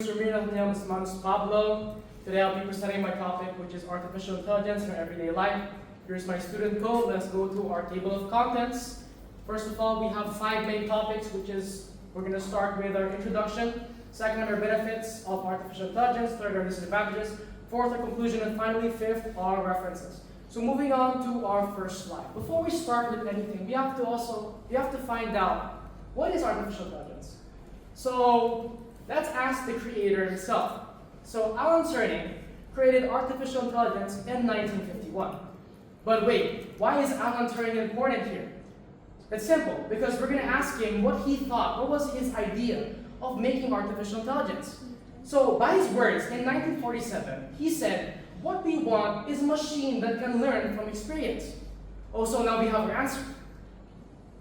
Rabia, Pablo. Today I'll be presenting my topic, which is artificial intelligence in our everyday life. Here's my student code. Let's go to our table of contents. First of all, we have 5 main topics, which is we're going to start with our introduction. Second, our benefits of artificial intelligence. Third, our disadvantages. Fourth, our conclusion, and finally, fifth, our references. So moving on to our first slide. Before we start with anything, we have to find out what is artificial intelligence. So let's ask the creator himself. So Alan Turing created artificial intelligence in 1951. But wait, why is Alan Turing important here? It's simple, because we're going to ask him what he thought, what was his idea of making artificial intelligence. So by his words, in 1947, he said, what we want is a machine that can learn from experience. Oh, so now we have our answer.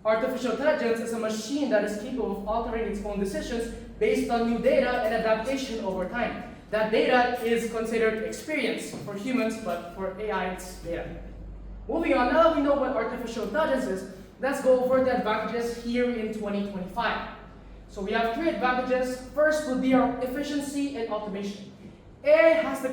Artificial intelligence is a machine that is capable of altering its own decisions based on new data and adaptation over time. That data is considered experience for humans, but for AI it's data. Moving on, now that we know what artificial intelligence is, let's go over the advantages here in 2025. So we have 3 advantages. First would be our efficiency and automation. AI has the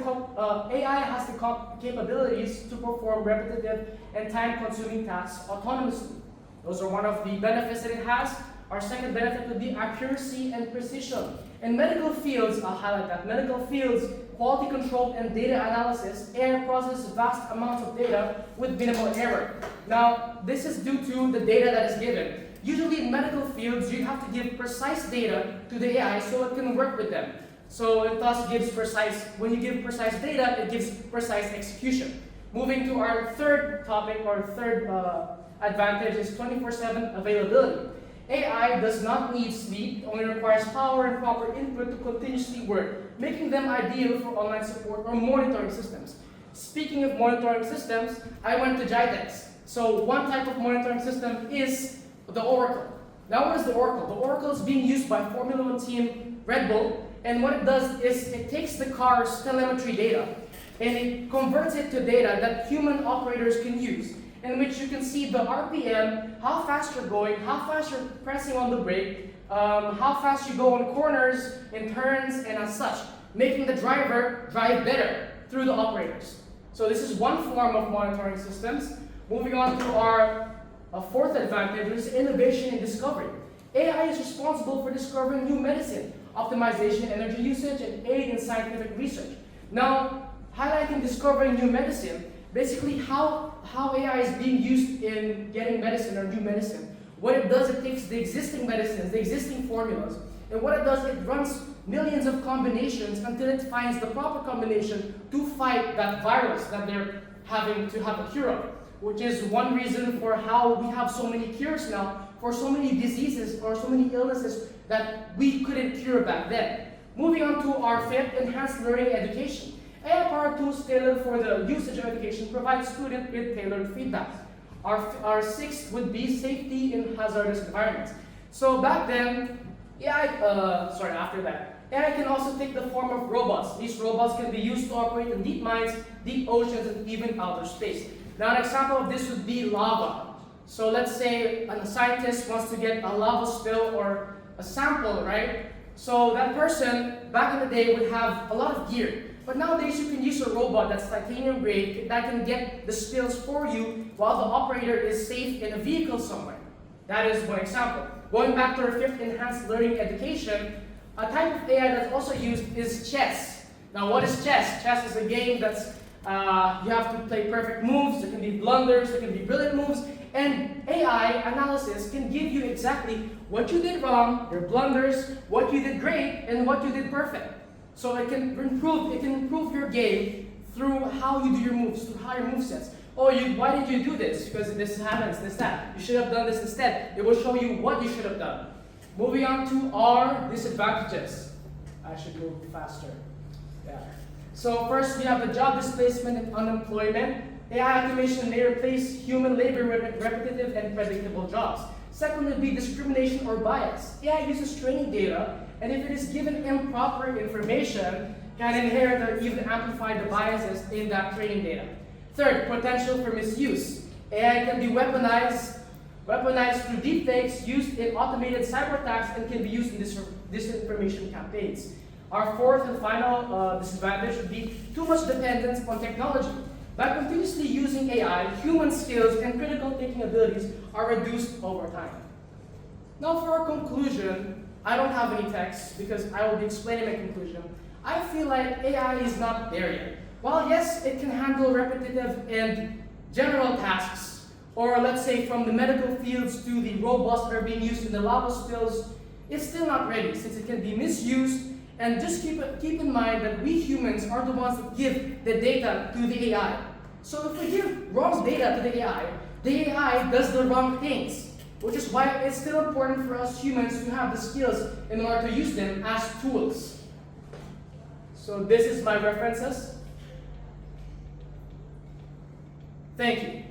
capabilities to perform repetitive and time-consuming tasks autonomously. Those are one of the benefits that it has. Our second benefit would be accuracy and precision. In medical fields, I'll highlight that. Medical fields, quality control and data analysis, AI processes vast amounts of data with minimal error. Now, this is due to the data that is given. Usually in medical fields, you have to give precise data to the AI so it can work with them. So it thus gives when you give precise data, it gives precise execution. Moving to our third topic, or third advantage is 24/7 availability. AI does not need sleep, it only requires power and proper input to continuously work, making them ideal for online support or monitoring systems. Speaking of monitoring systems, I went to GITEX. So one type of monitoring system is the Oracle. Now what is the Oracle? The Oracle is being used by Formula 1 team Red Bull, and what it does is it takes the car's telemetry data and it converts it to data that human operators can use, in which you can see the RPM, how fast you're going, how fast you're pressing on the brake, how fast you go on corners, in turns, and as such, making the driver drive better through the operators. So this is one form of monitoring systems. Moving on to our fourth advantage, which is innovation and discovery. AI is responsible for discovering new medicine, optimization, energy usage, and aid in scientific research. Now, highlighting discovering new medicine, basically how AI is being used in getting medicine or new medicine. What it does, it takes the existing medicines, the existing formulas, and what it does, it runs millions of combinations until it finds the proper combination to fight that virus that they're having to have a cure of, which is one reason for how we have so many cures now for so many diseases or so many illnesses that we couldn't cure back then. Moving on to our fifth, enhanced learning education. AI-powered tools tailored for the usage of education provide students with tailored feedback. Our sixth would be safety in hazardous environments. So back then, after that, AI can also take the form of robots. These robots can be used to operate in deep mines, deep oceans, and even outer space. Now an example of this would be lava. So let's say a scientist wants to get a lava spill or a sample, right? So that person, back in the day, would have a lot of gear. But nowadays, you can use a robot that's titanium grade that can get the spills for you while the operator is safe in a vehicle somewhere. That is one example. Going back to our fifth, enhanced learning education, a type of AI that's also used is chess. Now, what is chess? Chess is a game that's you have to play perfect moves. There can be blunders, there can be brilliant moves, and AI analysis can give you exactly what you did wrong, your blunders, what you did great, and what you did perfect. So it can improve your game through how you do your moves, through how your move sets. Oh, why did you do this? Because this happens, this, that. You should have done this instead. It will show you what you should have done. Moving on to our disadvantages. I should go faster. Yeah. So first, we have the job displacement and unemployment. AI automation may replace human labor with repetitive and predictable jobs. Second would be discrimination or bias. AI uses training data, and if it is given improper information, can inherit or even amplify the biases in that training data. Third, potential for misuse. AI can be weaponized through deepfakes, used in automated cyber attacks, and can be used in disinformation campaigns. Our fourth and final disadvantage would be too much dependence on technology. By continuously using AI, human skills and critical thinking abilities are reduced over time. Now for our conclusion, I don't have any text because I will be explaining my conclusion. I feel like AI is not there yet. While yes, it can handle repetitive and general tasks, or let's say from the medical fields to the robots that are being used in the lava spills, it's still not ready since it can be misused. And just keep in mind that we humans are the ones that give the data to the AI. So if we give wrong data to the AI does the wrong things, which is why it's still important for us humans to have the skills in order to use them as tools. So this is my references. Thank you.